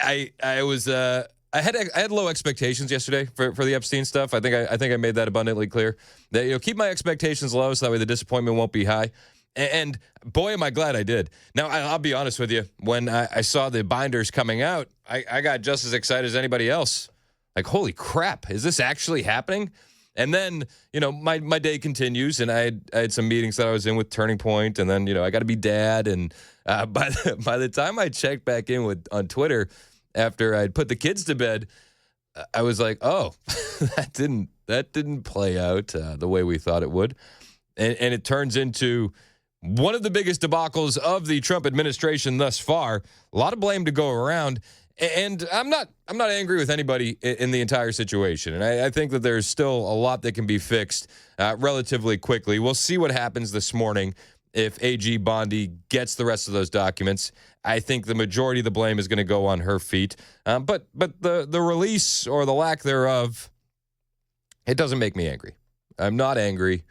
I was I had low expectations yesterday for the Epstein stuff. I think I made that abundantly clear. That keep my expectations low so that way the disappointment won't be high. And boy, am I glad I did. Now, I'll be honest with you. When I saw the binders coming out, I got just as excited as anybody else. Like, holy crap, is this actually happening? And then, my day continues, and I had some meetings that I was in with Turning Point, and then, I got to be dad. And by the time I checked back in on Twitter after I'd put the kids to bed, I was like, oh, that didn't play out the way we thought it would. And it turns into one of the biggest debacles of the Trump administration thus far. A lot of blame to go around. And I'm not angry with anybody in the entire situation. And I think that there's still a lot that can be fixed relatively quickly. We'll see what happens this morning if AG Bondi gets the rest of those documents. I think the majority of the blame is going to go on her feet. But the release or the lack thereof, it doesn't make me angry. I'm not angry.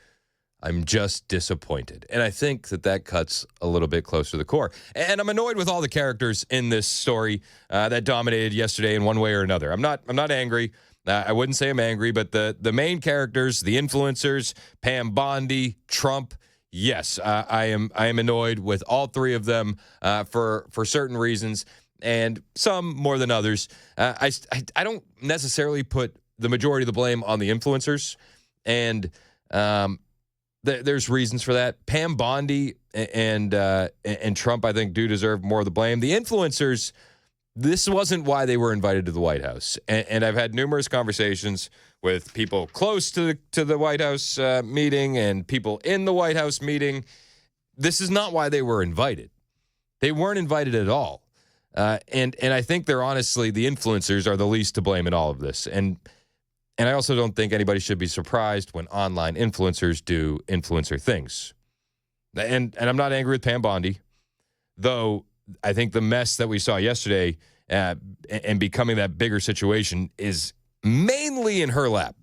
I'm just disappointed. And I think that cuts a little bit closer to the core. And I'm annoyed with all the characters in this story that dominated yesterday in one way or another. I'm not angry. I wouldn't say I'm angry, but the main characters, the influencers, Pam Bondi, Trump, yes, I am annoyed with all three of them for certain reasons, and some more than others. I don't necessarily put the majority of the blame on the influencers, and there's reasons for that. Pam Bondi and Trump, I think, do deserve more of the blame. The influencers, this wasn't why they were invited to the White House. And I've had numerous conversations with people close to the White House meeting and people in the White House meeting. This is not why they were invited. They weren't invited at all. And I think they're honestly, the influencers are the least to blame in all of this. And I also don't think anybody should be surprised when online influencers do influencer things. And I'm not angry with Pam Bondi, though I think the mess that we saw yesterday and becoming that bigger situation is mainly in her lap.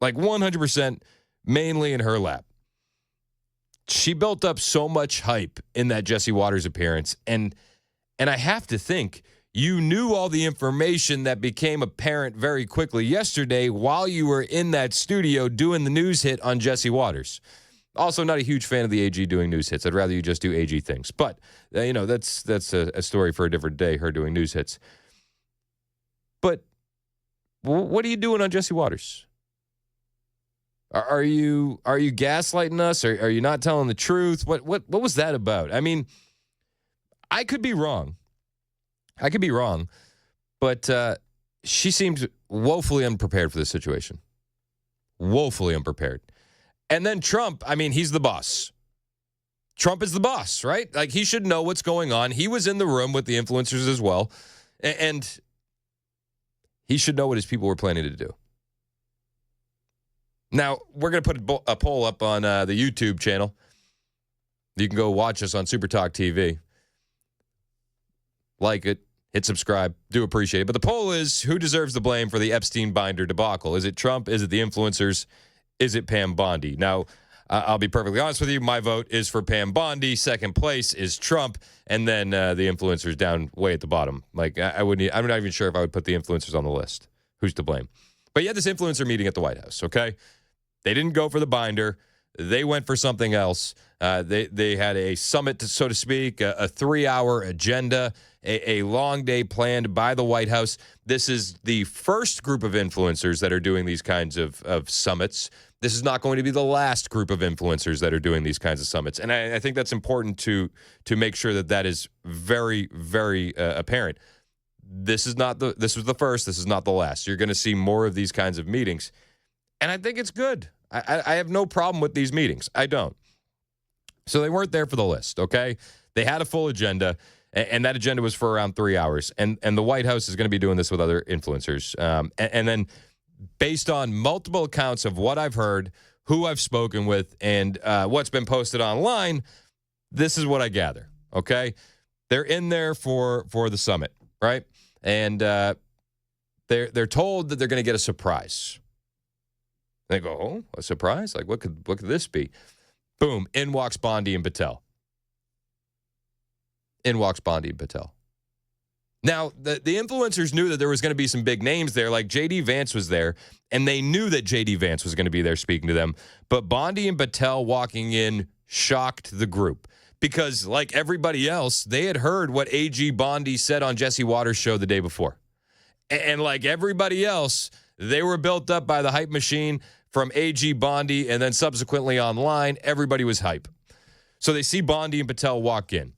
Like 100% mainly in her lap. She built up so much hype in that Jesse Waters appearance. And I have to think, you knew all the information that became apparent very quickly yesterday while you were in that studio doing the news hit on Jesse Waters. Also, not a huge fan of the AG doing news hits. I'd rather you just do AG things. But, that's a story for a different day, her doing news hits. But what are you doing on Jesse Waters? Are you gaslighting us? Are you not telling the truth? What was that about? I mean, I could be wrong. But she seemed woefully unprepared for this situation. Woefully unprepared. And then Trump, I mean, he's the boss. Trump is the boss, right? Like, he should know what's going on. He was in the room with the influencers as well. And he should know what his people were planning to do. Now, we're going to put a poll up on the YouTube channel. You can go watch us on Super Talk TV. Like it. Hit subscribe. Do appreciate it. But the poll is, who deserves the blame for the Epstein binder debacle? Is it Trump? Is it the influencers? Is it Pam Bondi? Now, I'll be perfectly honest with you. My vote is for Pam Bondi. Second place is Trump. And then the influencers down way at the bottom. Like, I'm not even sure if I would put the influencers on the list. Who's to blame? But you had this influencer meeting at the White House, okay? They didn't go for the binder. They went for something else. They had a summit, so to speak, a 3-hour agenda, a long day planned by the White House. This is the first group of influencers that are doing these kinds of summits. This is not going to be the last group of influencers that are doing these kinds of summits. And I think that's important to make sure that is very, very apparent. This was the first. This is not the last. You're going to see more of these kinds of meetings. And I think it's good. I have no problem with these meetings. I don't. So they weren't there for the list, okay? They had a full agenda, and that agenda was for around 3 hours. And the White House is going to be doing this with other influencers. And then based on multiple accounts of what I've heard, who I've spoken with, and what's been posted online, this is what I gather, okay? They're in there for the summit, right? And they're told that they're going to get a surprise. They go, oh, a surprise? Like, what could this be? Boom, in walks Bondi and Patel. In walks Bondi and Patel. Now, the influencers knew that there was going to be some big names there, like J.D. Vance was there, and they knew that J.D. Vance was going to be there speaking to them. But Bondi and Patel walking in shocked the group because, like everybody else, they had heard what A.G. Bondi said on Jesse Waters' show the day before. And like everybody else, they were built up by the hype machine from A.G. Bondi, and then subsequently online, everybody was hype. So they see Bondi and Patel walk in.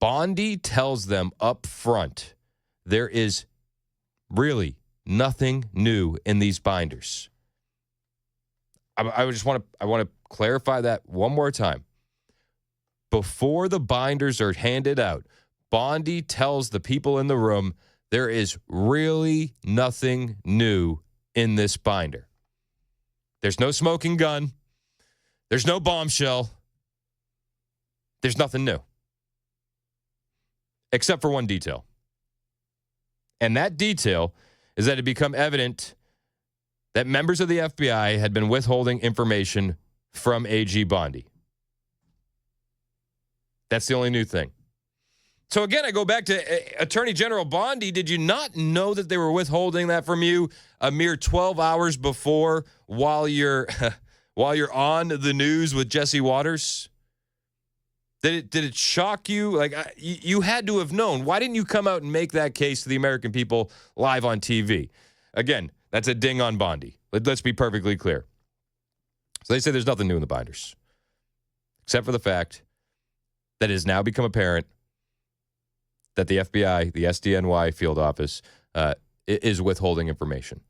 Bondi tells them up front, there is really nothing new in these binders. I want to clarify that one more time. Before the binders are handed out, Bondi tells the people in the room there is really nothing new in this binder. There's no smoking gun. There's no bombshell. There's nothing new. Except for one detail. And that detail is that it become evident that members of the FBI had been withholding information from A.G. Bondi. That's the only new thing. So again, I go back to Attorney General Bondi. Did you not know that they were withholding that from you a mere 12 hours before while you're on the news with Jesse Waters? Did it shock you? Like, you had to have known. Why didn't you come out and make that case to the American people live on TV? Again, that's a ding on Bondi. Let's be perfectly clear. So they say there's nothing new in the binders, except for the fact that it has now become apparent that the FBI, the SDNY field office, is withholding information.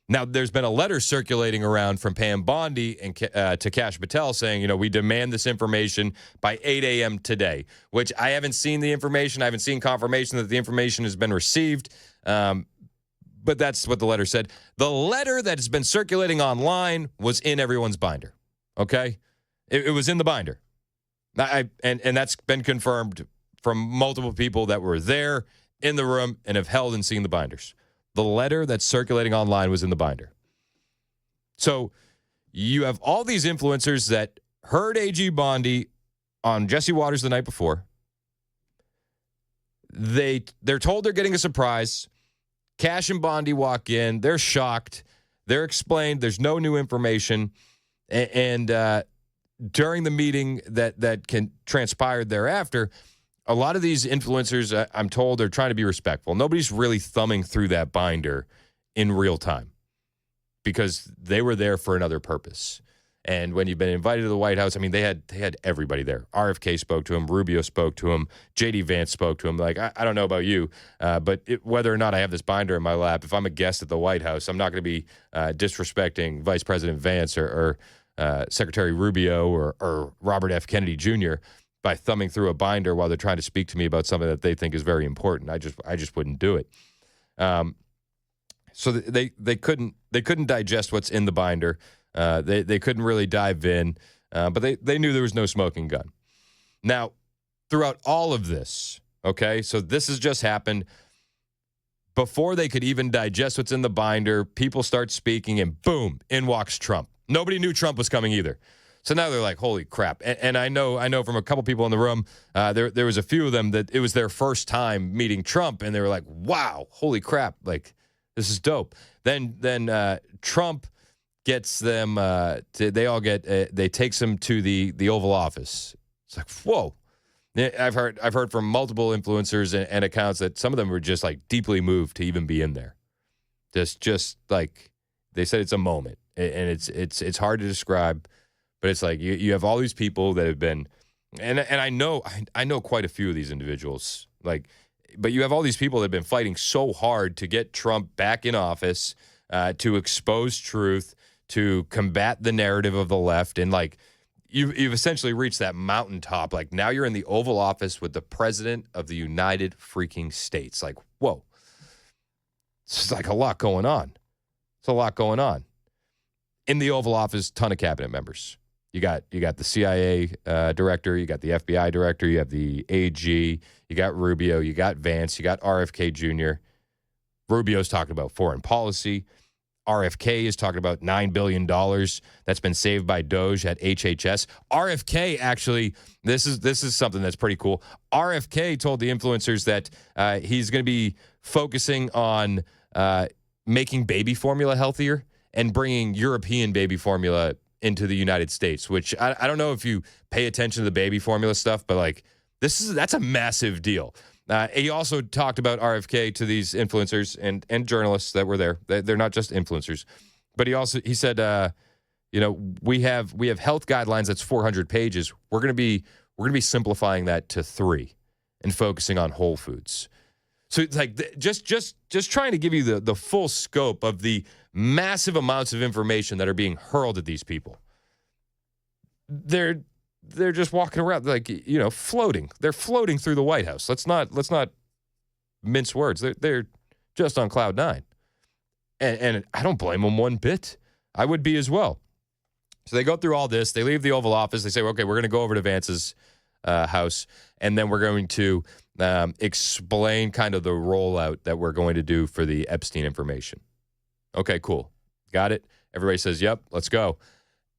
Now, there's been a letter circulating around from Pam Bondi and to Kash Patel saying, we demand this information by 8 a.m. today, which I haven't seen the information. I haven't seen confirmation that the information has been received, but that's what the letter said. The letter that has been circulating online was in everyone's binder, okay? It was in the binder. And that's been confirmed from multiple people that were there in the room and have held and seen the binders. The letter that's circulating online was in the binder. So you have all these influencers that heard A.G. Bondi on Jesse Waters the night before. They're told they're getting a surprise. Kash and Bondi walk in. They're shocked. They're explained there's no new information. And during the meeting that can transpired thereafter, a lot of these influencers, I'm told, are trying to be respectful. Nobody's really thumbing through that binder in real time because they were there for another purpose. And when you've been invited to the White House, I mean, they had everybody there. RFK spoke to him. Rubio spoke to him. J.D. Vance spoke to him. Like, I don't know about you, but whether or not I have this binder in my lap, if I'm a guest at the White House, I'm not going to be disrespecting Vice President Vance or Secretary Rubio or Robert F. Kennedy Jr., by thumbing through a binder while they're trying to speak to me about something that they think is very important. I just wouldn't do it. So they couldn't digest what's in the binder. They couldn't really dive in, but they knew there was no smoking gun. Now, throughout all of this, okay, so this has just happened. Before they could even digest what's in the binder, people start speaking, and boom, in walks Trump. Nobody knew Trump was coming either. So now they're like, holy crap. And I know from a couple people in the room, there was a few of them that it was their first time meeting Trump, and they were like, wow, holy crap, like, this is dope. Then Trump gets them, they takes them to the Oval Office. It's like, whoa. I've heard from multiple influencers and accounts that some of them were just like deeply moved to even be in there. Just like, they said it's a moment, and it's hard to describe. But it's like you have all these people that have been, and I know quite a few of these individuals. Like, but you have all these people that have been fighting so hard to get Trump back in office, to expose truth, to combat the narrative of the left, and like you've essentially reached that mountaintop. Like, now you're in the Oval Office with the President of the United freaking States. Like, whoa, it's like a lot going on. It's a lot going on. In the Oval Office, ton of cabinet members. You got the CIA director, you got the FBI director, you have the AG, you got Rubio, you got Vance, you got RFK Jr. Rubio's talking about foreign policy. RFK is talking about $9 billion that's been saved by Doge at HHS. RFK, actually, this is something that's pretty cool. RFK told the influencers that he's going to be focusing on making baby formula healthier and bringing European baby formula into the United States, which I don't know if you pay attention to the baby formula stuff, but like that's a massive deal. He also talked about RFK to these influencers and journalists that were there. They're not just influencers, but he said, we have health guidelines that's 400 pages. We're gonna be simplifying that to 3 and focusing on whole foods. So it's like just trying to give you the full scope of the massive amounts of information that are being hurled at these people. They're just walking around like, floating. They're floating through the White House. Let's not mince words. They're just on cloud 9. And I don't blame them one bit. I would be as well. So they go through all this. They leave the Oval Office. They say, okay, we're going to go over to Vance's house, and then we're going to explain kind of the rollout that we're going to do for the Epstein information. Okay, cool. Got it. Everybody says, yep, let's go.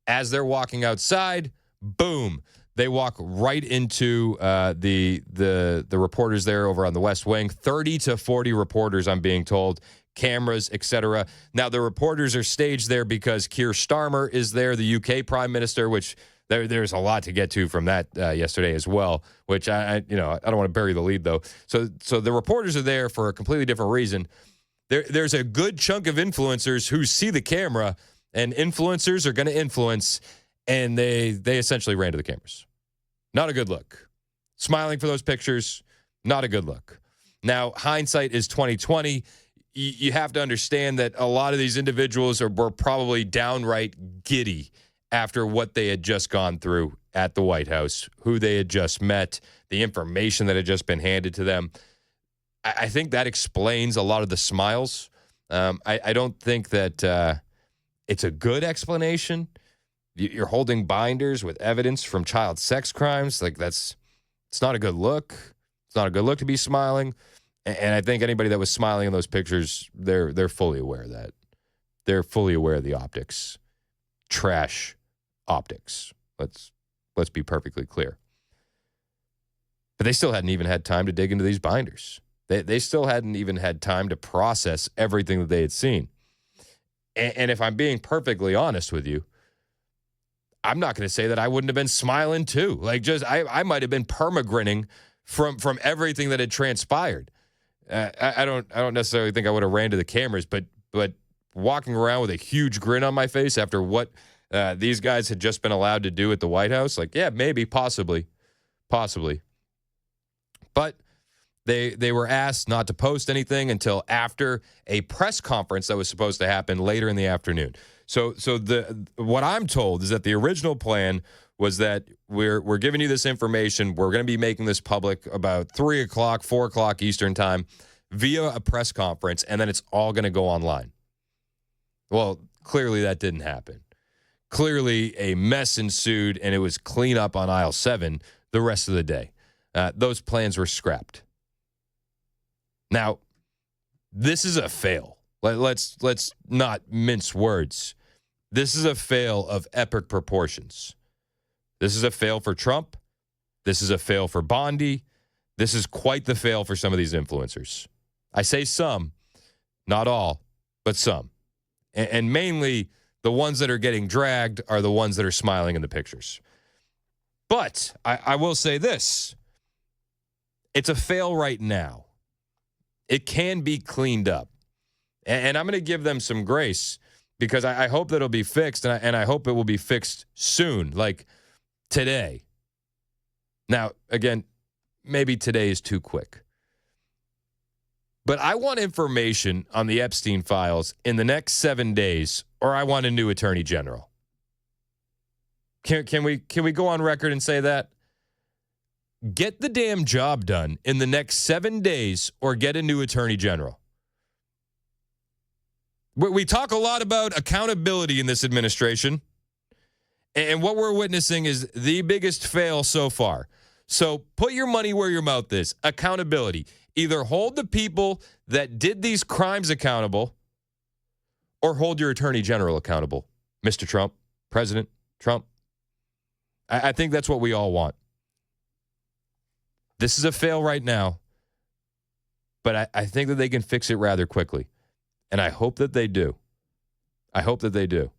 As they're walking outside, boom, they walk right into the reporters there over on the West Wing. 30 to 40 reporters, I'm being told, cameras, etc. Now, the reporters are staged there because Keir Starmer is there, the UK Prime Minister, which there's a lot to get to from that yesterday as well, which I don't want to bury the lead, though. So the reporters are there for a completely different reason. There's a good chunk of influencers who see the camera, and influencers are going to influence, and they essentially ran to the cameras. Not a good look. Smiling for those pictures, not a good look. Now, hindsight is 2020. You have to understand that a lot of these individuals were probably downright giddy after what they had just gone through at the White House, who they had just met, the information that had just been handed to them. I think that explains a lot of the smiles. I don't think that it's a good explanation. You're holding binders with evidence from child sex crimes. Like it's not a good look. It's not a good look to be smiling. And I think anybody that was smiling in those pictures, they're fully aware of that. They're fully aware of the optics. Trash optics. Let's be perfectly clear. But they still hadn't even had time to dig into these binders. They still hadn't even had time to process everything that they had seen. And if I'm being perfectly honest with you, I'm not going to say that I wouldn't have been smiling too. Like I might have been perma-grinning from everything that had transpired. I don't necessarily think I would have ran to the cameras, but walking around with a huge grin on my face after what these guys had just been allowed to do at the White House, like, yeah, maybe, possibly. But they were asked not to post anything until after a press conference that was supposed to happen later in the afternoon. So what I'm told is that the original plan was that we're giving you this information. We're going to be making this public about 3 o'clock, 4 o'clock Eastern time via a press conference, and then it's all going to go online. Well, clearly that didn't happen. Clearly a mess ensued, and it was clean up on aisle 7 the rest of the day. Those plans were scrapped. Now, this is a fail. Let's not mince words. This is a fail of epic proportions. This is a fail for Trump. This is a fail for Bondi. This is quite the fail for some of these influencers. I say some, not all, but some. And mainly the ones that are getting dragged are the ones that are smiling in the pictures. But I will say this. It's a fail right now. It can be cleaned up. And I'm going to give them some grace because I hope that it'll be fixed, and I hope it will be fixed soon, like today. Now, again, maybe today is too quick. But I want information on the Epstein files in the next 7 days, or I want a new attorney general. Can we go on record and say that? Get the damn job done in the next 7 days, or get a new attorney general. We talk a lot about accountability in this administration, and what we're witnessing is the biggest fail so far. So put your money where your mouth is. Accountability. Either hold the people that did these crimes accountable, or hold your attorney general accountable, Mr. Trump, President Trump. I think that's what we all want. This is a fail right now, but I think that they can fix it rather quickly. And I hope that they do. I hope that they do.